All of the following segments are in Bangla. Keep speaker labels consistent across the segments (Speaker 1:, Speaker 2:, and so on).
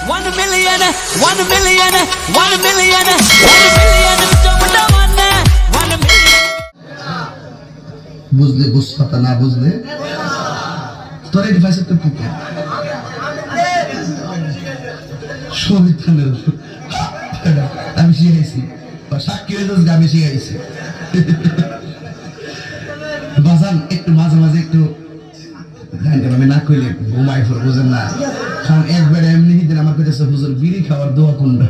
Speaker 1: 1 million, 1 million, 1 million, 1 million, Mr. 1 million.
Speaker 2: বুঝলে বুঝপাতা না বুঝলে তোর এই ডিভাইসের তো কি শহীদানের আমি শিখাইছি সাক্ষী হয়ে যাস আমি শিখাইছি বাজান একটু মাঝে মাঝে একটু আমি না কইলে ঘুমাই ফোর বুঝেন না কারণ একবারে এমনি দিন আমার কাছে হুজুর বিড়ি খাওয়ার দোয়া কোনটা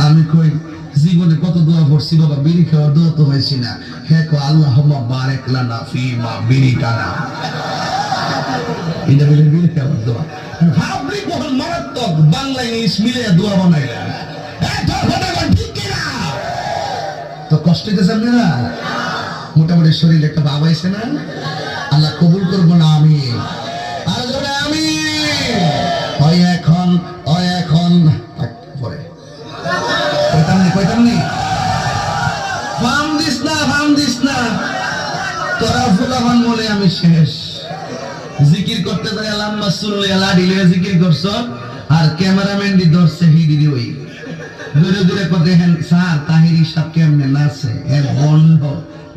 Speaker 2: আমি কই জীবনে কত দোয়া পড়ছি বাবা বিড়ি খাওয়ার দোয়া তো হয়েছি না হ্যাঁ কো আল্লাহুম্মা বারিক লানা ফিমা বিড়ি টানা এটা বলে বিড়ি খাওয়ার দোয়া ভাবলি কোন মারাত্মক বাংলা ইংলিশ মিলে দোয়া বানাইলেন তো কষ্ট হইতেছে না মোটামুটি শরীরে একটা ভাব আইছে না আল্লাহ কবুল করবো না আমি আর জোরে আমি ওই এখন পরে কইতামনি ফাম দিস না তোরা ফুলাবান বলে আমি শেষ জিকির করতে যাই আল্লাহুম্মা সাল্লি আলা দিলে জিকির করছ আর ক্যামেরাম্যান দি ধরছে হিডি দি ওই দূরে দূরে কত দেখেন স্যার তাহিরি সাহেব কেমনে নাচে এর বন্ধ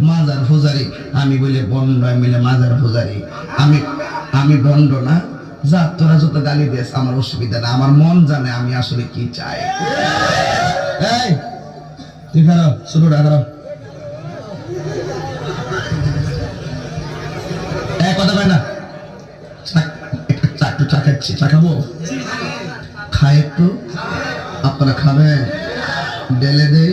Speaker 2: মাজার পূজারি আমি বলি বন্ধ মিলে মাজার পূজারি আমি বন্ধ না যা তোরা যত গালি দিস আমার অসুবিধা না আমার মন জানে আমি আসলে কি চাই এই তুই খারাপ শুরুটা খারাপ কথা কয় না একটু চা খাচ্ছি চা খাবো খাই একটু আপনারা খাবেন ডেলে দেই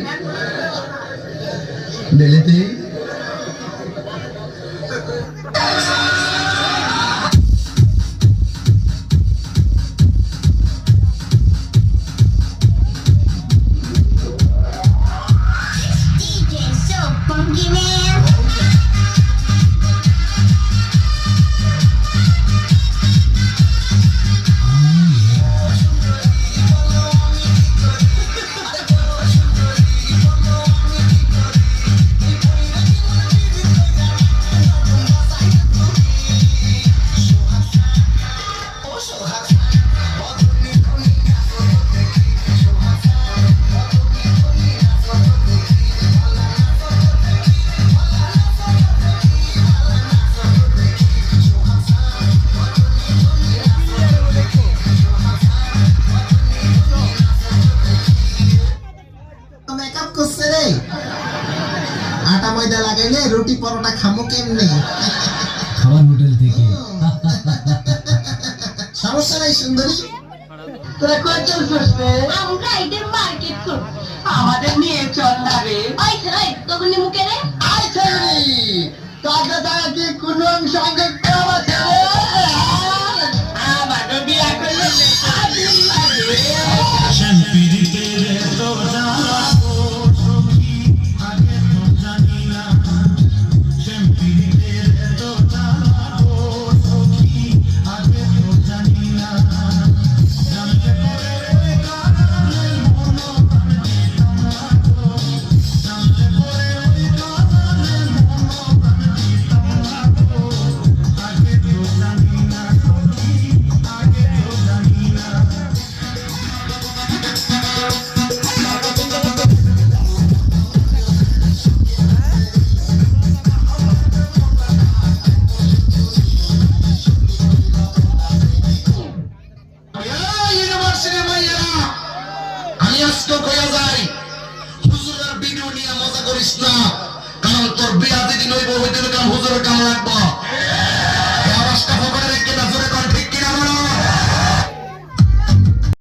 Speaker 2: আটা ময়দা লাগাইলে রুটি পরোটা খামো কেমনে
Speaker 3: খাবার হোটেল থেকে
Speaker 2: সমস্যা নাই সুন্দরী
Speaker 4: তোরা কই চলছিস রে? আমরা এদের মার্কেট করব। আমাদের নিয়ে চল না রে। আই ছেলে, তখন নি মুখে রে।
Speaker 2: আই ছেড়ি কাকা দাদা কি কোনো সঙ্গে কাম আছে
Speaker 4: আমাদের বিয়া করলে
Speaker 3: শান্তিতে রে তো জানা সখী আগে তো জানি না শান্তিতে রে তো জানা সখী আগে তো জানি না জানতে পরে কারণে মন প্রাণ দিতাম না গো জানতে পরে কারণে মন প্রাণ দিতাম না গো আগে তো জানি না সখী আগে তো জানি না
Speaker 2: আমি আজকে কইয়া যাই হুজুরের ভিডিও নিয়ে মজা করিস না কারণ তোর বিয়া যেদিন হইব ওই দিন হুজুরের কাম রাখবো